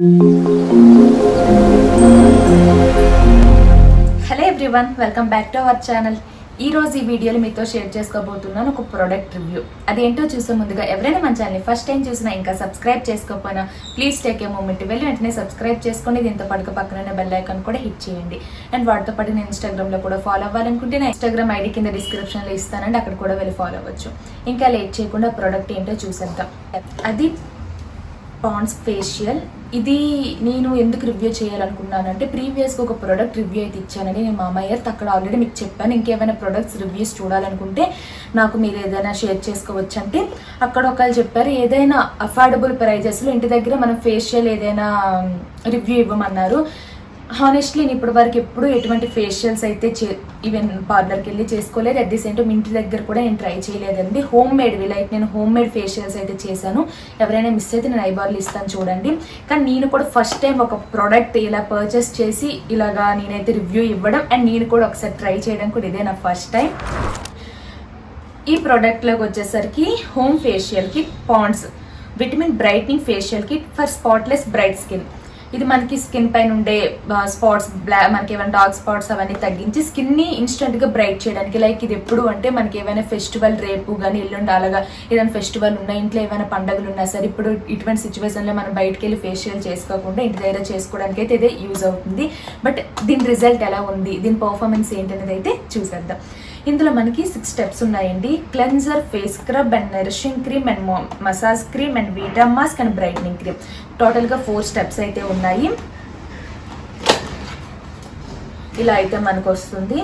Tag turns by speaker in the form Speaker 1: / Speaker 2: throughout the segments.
Speaker 1: Hello everyone, welcome back to our channel. ఈ రోజు ఈ వీడియోలో మీతో షేర్ చేసుకోబోతున్నాను ఒక ప్రోడక్ట్ రివ్యూ. అదేంటో చూసే ముందుగా ఎవరైనా మన ఛానల్ని ఫస్ట్ టైం చూసినా ఇంకా సబ్స్క్రైబ్ చేసుకోకపోయినా ప్లీజ్ టేక్ ఏ మూమెంట్ వెళ్ళి వెంటనే సబ్స్క్రైబ్ చేసుకోండి. దీంతో పాటు పక్కన బెల్ ఐకాన్ కూడా హిట్ చేయండి. అండ్ వాటితో పాటు నేను ఇన్స్టాగ్రామ్లో కూడా ఫాలో అవ్వాలనుకుంటే నా ఇన్స్టాగ్రామ్ ఐడి కింద డిస్క్రిప్షన్లో ఇస్తానండి, అక్కడ కూడా వెళ్ళి ఫాలో అవ్వచ్చు. ఇంకా లేట్ చేయకుండా ప్రోడక్ట్ ఏంటో చూసేద్దాం. అది పాండ్స్ ఫేషియల్. ఇది నేను ఎందుకు రివ్యూ చేయాలనుకున్నానంటే ప్రీవియస్గా ఒక ప్రోడక్ట్ రివ్యూ అయితే ఇచ్చానండి నేను మామయ్య అక్కడ ఆల్రెడీ మీకు చెప్పాను. ఇంకేమైనా ప్రొడక్ట్స్ రివ్యూస్ చూడాలనుకుంటే నాకు మీరు ఏదైనా షేర్ చేసుకోవచ్చు అంటే అక్కడ ఒకళ్ళు చెప్పారు ఏదైనా అఫోర్డబుల్ ప్రైజెస్లో ఇంటి దగ్గర మనం ఫేషియల్ ఏదైనా రివ్యూ ఇవ్వమన్నారు. హానెస్ట్లీ నేను ఇప్పటి వరకు ఎప్పుడు ఎటువంటి ఫేషియల్స్ అయితే ఈవెన్ పార్లర్కి వెళ్ళి చేసుకోలేదు. అట్ ది సేమ్ టైం ఇంటి దగ్గర కూడా నేను ట్రై చేయలేదండి. హోమ్ మేడ్వి లైక్ నేను హోమ్ మేడ్ ఫేషియల్స్ అయితే చేశాను. ఎవరైనా మిస్ అయితే నేను ఐబార్లు ఇస్తాను చూడండి. కానీ నేను కూడా ఫస్ట్ టైం ఒక ప్రోడక్ట్ ఇలా పర్చేస్ చేసి ఇలాగా నేనైతే రివ్యూ ఇవ్వడం అండ్ నేను కూడా ఒకసారి ట్రై చేయడం కూడా ఇదే నా ఫస్ట్ టైం. ఈ ప్రోడక్ట్లోకి వచ్చేసరికి home facial kit Pond's vitamin brightening facial kit for spotless bright skin. ఇది మనకి స్కిన్ పైన ఉండే స్పాట్స్ మనకి ఏమైనా డార్క్ స్పాట్స్ అవన్నీ తగ్గించి స్కిన్ని ఇన్స్టెంట్గా బ్రైట్ చేయడానికి. లైక్ ఇది ఎప్పుడు అంటే మనకి ఏమైనా ఫెస్టివల్ రేపు కానీ ఎల్లుండి అలాగా ఏదైనా ఫెస్టివల్ ఉన్నా ఇంట్లో ఏమైనా పండుగలు ఉన్నా సరే ఇప్పుడు ఇటువంటి సిచ్యువేషన్లో మనం బయటకు వెళ్ళి ఫేషియల్ చేసుకోకుండా ఇంటి దగ్గర చేసుకోవడానికి అయితే ఇదే యూజ్ అవుతుంది. బట్ దీని రిజల్ట్ ఎలా ఉంది, దీని పర్ఫార్మెన్స్ ఏంటనేది అయితే చూసేద్దాం. ఇందులో మనకి 6 స్టెప్స్ ఉన్నాయండి. Cleanser, face scrub and nourishing cream and massage cream and Vita mask and brightening cream. టోటల్గా 4 స్టెప్స్ అయితే ఉన్నాయి. ఇలా అయితే మనకు వస్తుంది.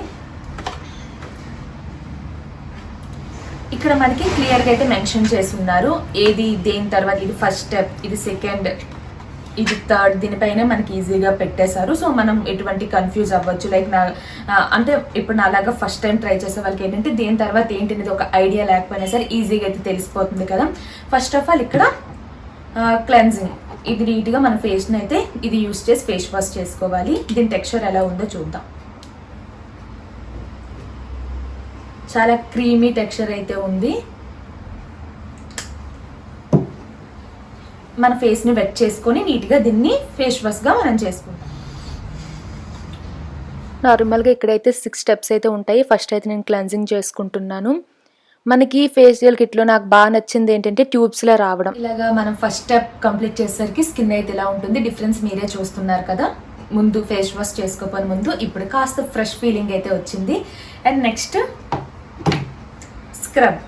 Speaker 1: ఇక్కడ మనకి క్లియర్గా అయితే మెన్షన్ చేసి ఉన్నారు ఏది దేని తర్వాత ఇది ఫస్ట్ స్టెప్, ఇది సెకండ్, ఇది థర్డ్, దీనిపైన మనకి ఈజీగా పెట్టేశారు. సో మనం ఎటువంటి కన్ఫ్యూజ్ అవ్వచ్చు. లైక్ అంటే ఇప్పుడు అలాగా ఫస్ట్ టైం ట్రై చేసే వాళ్ళకి ఏంటంటే దేని తర్వాత ఏంటి అనేది ఒక ఐడియా లేకపోయినా సరే ఈజీగా అయితే తెలిసిపోతుంది కదా. ఫస్ట్ ఆఫ్ ఆల్ ఇక్కడ క్లెన్జింగ్, ఇది నీట్గా మన ఫేస్ని అయితే ఇది యూస్ చేసి ఫేస్ వాష్ చేసుకోవాలి. దీని టెక్స్చర్ ఎలా ఉందో చూద్దాం. చాలా క్రీమీ టెక్స్చర్ అయితే ఉంది. మన ఫేస్ని వెట్ చేసుకొని నీట్గా దీన్ని ఫేస్ వాష్గా మనం చేసుకుంటాం. నార్మల్గా ఇక్కడైతే 6 స్టెప్స్ అయితే ఉంటాయి. ఫస్ట్ అయితే నేను క్లెన్జింగ్ చేసుకుంటున్నాను. మనకి ఫేషియల్ కిట్లో నాకు బాగా నచ్చింది ఏంటంటే ట్యూబ్స్లో రావడం. ఇలాగా మనం ఫస్ట్ స్టెప్ కంప్లీట్ చేసేసరికి స్కిన్ అయితే ఇలా ఉంటుంది. డిఫరెన్స్ మీరే చూస్తున్నారు కదా. ముందు ఫేస్ వాష్ చేసుకోకపోయిన ముందు ఇప్పుడు కాస్త ఫ్రెష్ ఫీలింగ్ అయితే వచ్చింది. And next scrub.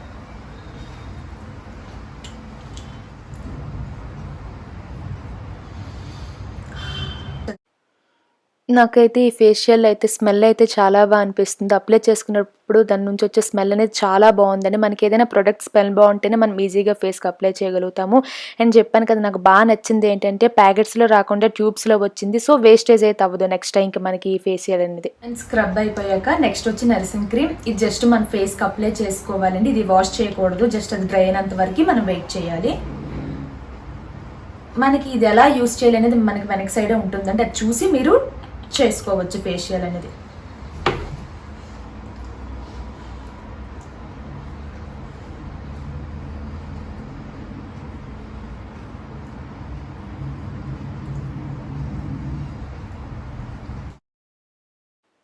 Speaker 1: నాకైతే ఈ ఫేషియల్ అయితే స్మెల్ అయితే చాలా బాగా అనిపిస్తుంది. అప్లై చేసుకున్నప్పుడు దాని నుంచి వచ్చే స్మెల్ అనేది చాలా బాగుందండి. మనకి ఏదైనా ప్రొడక్ట్ స్మెల్ బాగుంటేనే మనం ఈజీగా ఫేస్కి అప్లై చేయగలుగుతాము. అండ్ చెప్పాను కదా నాకు బాగా నచ్చింది ఏంటంటే ప్యాకెట్స్లో రాకుండా ట్యూబ్స్లో వచ్చింది. సో వేస్టేజ్ అయితే అవ్వదు నెక్స్ట్ టైంకి మనకి ఈ ఫేషియల్ అనేది. అండ్ స్క్రబ్ అయిపోయాక నెక్స్ట్ వచ్చి నరిసింగ్ క్రీమ్. ఇది జస్ట్ మన ఫేస్కి అప్లై చేసుకోవాలండి. ఇది వాష్ చేయకూడదు, జస్ట్ అది డ్రై అయినంత వరకు మనం వెయిట్ చేయాలి. మనకి ఇది ఎలా యూస్ చేయాలి అనేది మనకి వెనక సైడే ఉంటుందండి, అది చూసి మీరు చేసుకోవచ్చు ఫేషియల్ అనేది.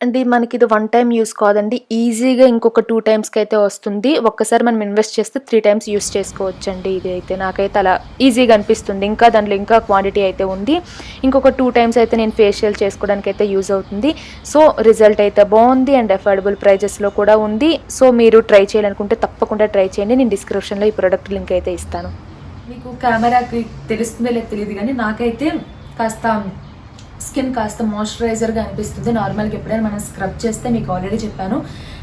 Speaker 1: అండ్ మనకి ఇది 1 టైం యూస్ కాదండి, ఈజీగా ఇంకొక 2 టైమ్స్కి అయితే వస్తుంది. ఒక్కసారి మనం ఇన్వెస్ట్ చేస్తే 3 టైమ్స్ యూస్ చేసుకోవచ్చు అండి. ఇది అయితే నాకైతే అలా ఈజీగా అనిపిస్తుంది. ఇంకా దాంట్లో ఇంకా క్వాంటిటీ అయితే ఉంది. ఇంకొక 2 టైమ్స్ అయితే నేను ఫేషియల్ చేసుకోవడానికి అయితే యూజ్ అవుతుంది. సో రిజల్ట్ అయితే బాగుంది అండ్ అఫోర్డబుల్ ప్రైజెస్లో కూడా ఉంది. సో మీరు ట్రై చేయాలనుకుంటే తప్పకుండా ట్రై చేయండి. నేను డిస్క్రిప్షన్లో ఈ ప్రోడక్ట్ లింక్ అయితే ఇస్తాను. మీకు కెమెరాకి తెలుస్తుందో లేదో తెలియదు కానీ నాకైతే కాస్త స్కిన్ కాస్త మాయిశ్చరైజర్గా అనిపిస్తుంది. నార్మల్గా ఎప్పుడైనా మనం స్క్రబ్ చేస్తే మీకు ఆల్రెడీ చెప్పాను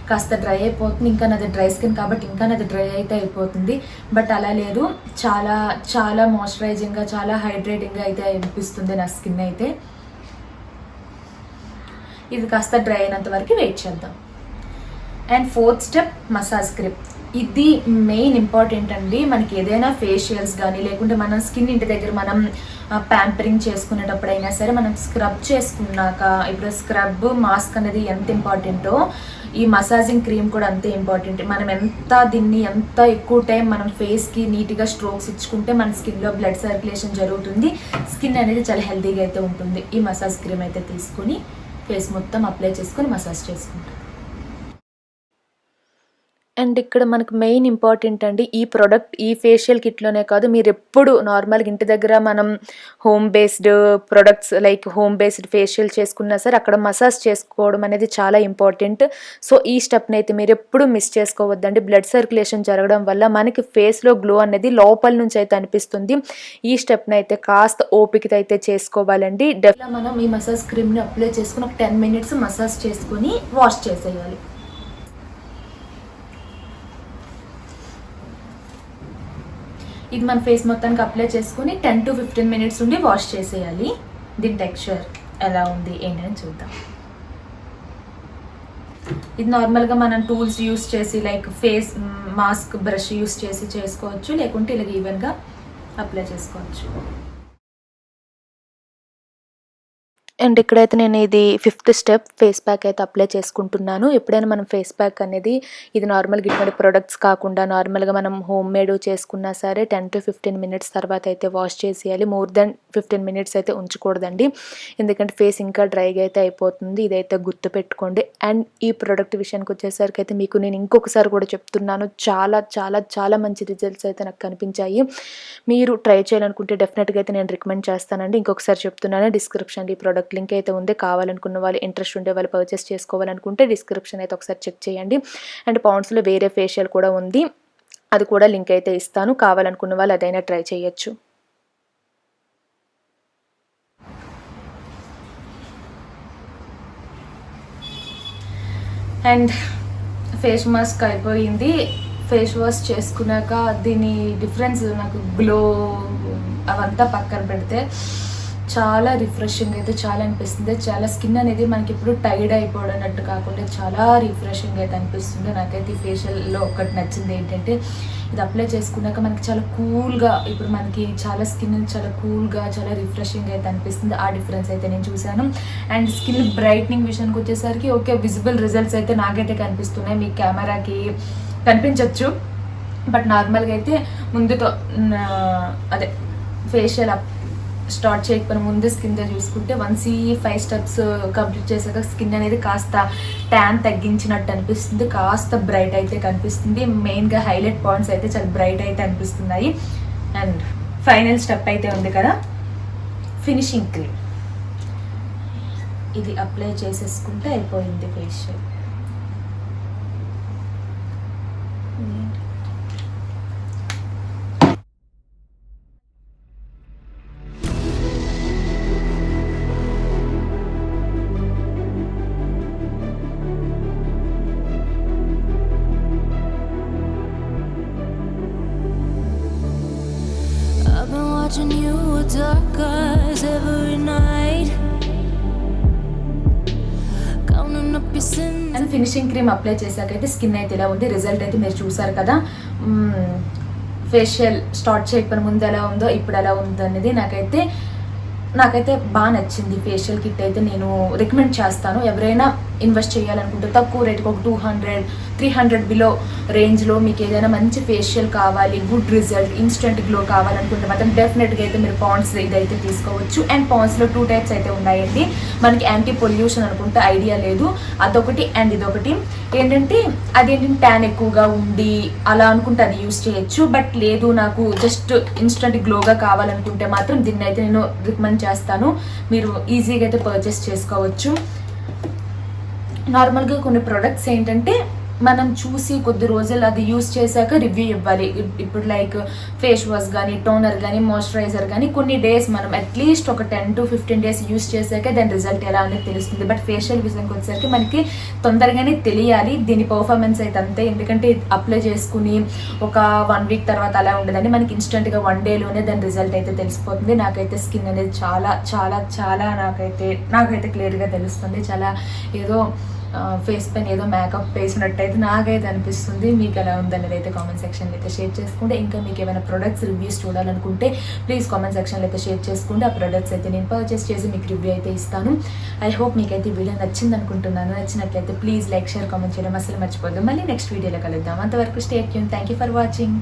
Speaker 1: కాస్త డ్రై అయిపోతుంది. ఇంకా నాది డ్రై స్కిన్ కాబట్టి ఇంకా నాది డ్రై అయితే అయిపోతుంది. బట్ అలా లేదు, చాలా చాలా మాయిశ్చరైజింగ్గా చాలా హైడ్రేటింగ్గా అయితే అనిపిస్తుంది నా స్కిన్ అయితే. ఇది కాస్త డ్రై అయినంత వరకు వెయిట్ చేద్దాం. And 4th step massage cream. ఇది మెయిన్ ఇంపార్టెంట్ అండి. మనకి ఏదైనా ఫేషియల్స్ కానీ లేకుంటే మన స్కిన్ ఇంటి దగ్గర మనం ప్యాంపరింగ్ చేసుకునేటప్పుడైనా సరే మనం స్క్రబ్ చేసుకున్నాక, ఇప్పుడు స్క్రబ్ మాస్క్ అనేది ఎంత ఇంపార్టెంటో ఈ మసాజింగ్ క్రీమ్ కూడా అంతే ఇంపార్టెంట్. మనం ఎంత ఎక్కువ టైం మనం ఫేస్కి నీట్గా స్ట్రోక్స్ ఇచ్చుకుంటే మన స్కిన్లో బ్లడ్ సర్క్యులేషన్ జరుగుతుంది, స్కిన్ అనేది చాలా హెల్తీగా అయితే ఉంటుంది. ఈ మసాజ్ క్రీమ్ అయితే తీసుకుని ఫేస్ మొత్తం అప్లై చేసుకొని మసాజ్ చేసుకుంటాం. అండ్ ఇక్కడ మనకు మెయిన్ ఇంపార్టెంట్ అండి ఈ ప్రోడక్ట్, ఈ ఫేషియల్ కిట్లోనే కాదు, మీరు ఎప్పుడు నార్మల్గా ఇంటి దగ్గర మనం home based products like home based facial చేసుకున్నా సరే అక్కడ మసాజ్ చేసుకోవడం అనేది చాలా ఇంపార్టెంట్. సో ఈ స్టెప్ని అయితే మీరు ఎప్పుడు మిస్ చేసుకోవద్దండి. బ్లడ్ సర్క్యులేషన్ జరగడం వల్ల మనకి ఫేస్లో గ్లో అనేది లోపల నుంచి అయితే అనిపిస్తుంది. ఈ స్టెప్ని అయితే కాస్త ఓపికతో అయితే చేసుకోవాలండి. డెఫినెట్గా మనం ఈ మసాజ్ క్రీమ్ని అప్లై చేసుకుని ఒక 10 minutes మసాజ్ చేసుకుని వాష్ చేసేయాలి. ఇది మన ఫేస్ మొత్తానికి అప్లై చేసుకుని 10 to 15 minutes ఉండి వాష్ చేసేయాలి. దీని టెక్స్చర్ ఎలా ఉంది ఏంటని చూద్దాం. ఇది నార్మల్గా మనం టూల్స్ యూస్ చేసి like face mask brush use చేసి చేసుకోవచ్చు, లేకుంటే ఇలా ఈవెన్గా అప్లై చేసుకోవచ్చు. అండ్ ఇక్కడైతే నేను ఇది 5th స్టెప్ ఫేస్ ప్యాక్ అయితే అప్లై చేసుకుంటున్నాను. ఎప్పుడైనా మనం ఫేస్ ప్యాక్ అనేది ఇది నార్మల్గా ఇటువంటి ప్రొడక్ట్స్ కాకుండా నార్మల్గా మనం హోమ్ మేడ్ చేసుకున్నా సరే 10 to 15 minutes తర్వాత అయితే వాష్ చేసేయాలి. మోర్ దెన్ 15 minutes అయితే ఉంచకూడదండి, ఎందుకంటే ఫేస్ ఇంకా డ్రైగా అయితే అయిపోతుంది. ఇదైతే గుర్తు పెట్టుకోండి. అండ్ ఈ ప్రోడక్ట్ విషయానికి వచ్చేసరికి అయితే మీకు నేను ఇంకొకసారి కూడా చెప్తున్నాను, చాలా చాలా చాలా మంచి రిజల్ట్స్ అయితే నాకు కనిపించాయి. మీరు ట్రై చేయాలనుకుంటే డెఫినెట్గా అయితే నేను రికమెండ్ చేస్తానండి. ఇంకొకసారి చెప్తున్నాను, డిస్క్రిప్షన్లో ఈ ప్రోడక్ట్ లింక్ అయితే ఉంది. కావాలనుకున్న వాళ్ళు, ఇంట్రెస్ట్ ఉండే వాళ్ళు పర్చేస్ చేసుకోవాలనుకుంటే డిస్క్రిప్షన్ అయితే ఒకసారి చెక్ చేయండి. అండ్ పాండ్స్లో వేరే ఫేషియల్ కూడా ఉంది, అది కూడా లింక్ అయితే ఇస్తాను. కావాలనుకున్న వాళ్ళు అదైనా ట్రై చేయొచ్చు. అండ్ ఫేస్ మాస్క్ అయిపోయింది. ఫేస్ వాష్ చేసుకున్నాక దీని డిఫరెన్స్ నాకు గ్లో అవంతా పక్కన పెడితే చాలా రిఫ్రెషింగ్ అయితే చాలా అనిపిస్తుంది. చాలా స్కిన్ అనేది మనకి ఇప్పుడు టైర్డ్ అయిపోవడన్నట్టు కాకుండా చాలా రిఫ్రెషింగ్ అయితే అనిపిస్తుంది. నాకైతే ఈ ఫేషియల్లో ఒకటి నచ్చింది ఏంటంటే ఇది అప్లై చేసుకున్నాక మనకి చాలా కూల్గా, ఇప్పుడు మనకి చాలా స్కిన్ చాలా కూల్గా చాలా రిఫ్రెషింగ్ అయితే అనిపిస్తుంది. ఆ డిఫరెన్స్ అయితే నేను చూశాను. అండ్ స్కిన్ బ్రైట్నింగ్ విషయానికి వచ్చేసరికి ఓకే, విజిబుల్ రిజల్ట్స్ అయితే నాకైతే కనిపిస్తున్నాయి. మీ కెమెరాకి కనిపించవచ్చు, బట్ నార్మల్గా అయితే ముందుతో అదే ఫేషియల్ స్టార్ట్ చేయకపోయినా ముందు స్కిన్ చూసుకుంటే వన్స్ ఈ 5 steps కంప్లీట్ చేశాక స్కిన్ అనేది కాస్త ట్యాన్ తగ్గించినట్టు అనిపిస్తుంది, కాస్త బ్రైట్ అయితే కనిపిస్తుంది. మెయిన్గా హైలైట్ పాయింట్స్ అయితే చాలా బ్రైట్ అయితే అనిపిస్తున్నాయి. అండ్ ఫైనల్ స్టెప్ అయితే ఉంది కదా, ఫినిషింగ్ క్రీమ్. ఇది అప్లై చేసేసుకుంటే అయిపోయింది facial.
Speaker 2: Watching you dark eyes every night, counting up your sins.
Speaker 1: And finishing cream apply చేశాకైతే స్కిన్ అయితే ఇలా ఉంది. రిజల్ట్ అయితే మీరు చూసారు కదా. ఫేషియల్ స్టార్ట్ చేయకపోయిన ముందు ఎలా ఉందో ఇప్పుడు ఎలా ఉందో అనేది నాకైతే బాగా నచ్చింది. ఫేషియల్ కిట్ అయితే నేను రికమెండ్ చేస్తాను. ఎవరైనా ఇన్వెస్ట్ చేయాలనుకుంటే తక్కువ రేటుకి ఒక 200-300 బిలో రేంజ్లో మీకు ఏదైనా మంచి ఫేషియల్ కావాలి, గుడ్ రిజల్ట్, ఇన్స్టెంట్ గ్లో కావాలనుకుంటే మాత్రం డెఫినెట్గా అయితే మీరు పాండ్స్ ఇదైతే తీసుకోవచ్చు. అండ్ పాండ్స్లో 2 types అయితే ఉన్నాయండి. మనకి యాంటీ పొల్యూషన్ అనుకుంటే ఐడియా లేదు, అదొకటి. అండ్ ఇదొకటి ఏంటంటే అదేంటంటే ట్యాన్ ఎక్కువగా ఉండి అలా అనుకుంటే అది యూస్ చేయొచ్చు. బట్ లేదు, నాకు జస్ట్ ఇన్స్టెంట్ గ్లోగా కావాలనుకుంటే మాత్రం దీన్ని అయితే నేను రికమెండ్ చేస్తాను. మీరు ఈజీగా అయితే పర్చేస్ చేసుకోవచ్చు. నార్మల్గా కొన్ని ప్రొడక్ట్స్ ఏంటంటే మనం చూసి కొద్ది రోజులు అది యూస్ చేశాక రివ్యూ ఇవ్వాలి. ఇప్పుడు లైక్ ఫేస్ వాష్ కానీ, టోనర్ కానీ, మాయిశ్చరైజర్ కానీ కొన్ని డేస్ మనం అట్లీస్ట్ ఒక 10 to 15 days యూస్ చేశాక దాని రిజల్ట్ ఎలా అనేది తెలుస్తుంది. బట్ ఫేషియల్ విషయానికి వచ్చేసరికి మనకి తొందరగానే తెలియాలి దీని పర్ఫార్మెన్స్ అయితే అంతే. ఎందుకంటే అప్లై చేసుకుని ఒక 1 week తర్వాత అలా ఉండదండి, మనకి ఇన్స్టెంట్గా 1 dayలోనే దాని రిజల్ట్ అయితే తెలిసిపోతుంది. నాకైతే స్కిన్ అనేది చాలా చాలా చాలా నాకైతే క్లియర్గా తెలుస్తుంది. చాలా ఏదో ఫేస్ పైన ఏదో మేకప్ వేసినట్టయితే నాకైతే అనిపిస్తుంది. మీకు ఎలా ఉందనేది అయితే కామెంట్ సెక్షన్లో అయితే షేర్ చేసుకుంటే, ఇంకా మీకు ఏమైనా ప్రొడక్ట్స్ రివ్యూస్ చూడాలనుకుంటే ప్లీజ్ కామెంట్ సెక్షన్లో అయితే షేర్ చేసుకుంటే ఆ ప్రొడక్ట్స్ అయితే నేను పర్చేస్ చేసి మీకు రివ్యూ అయితే ఇస్తాను. ఐ హోప్ మీకైతే ఈ వీడియో నచ్చింది అనుకుంటున్నాను. నచ్చినట్లయితే ప్లీజ్ లైక్, షేర్, కామెంట్ చేయడం అసలు మర్చిపోద్దు. మళ్ళీ నెక్స్ట్ వీడియోలో కలుద్దాం. అంతవరకు stay tune. Thank you for watching.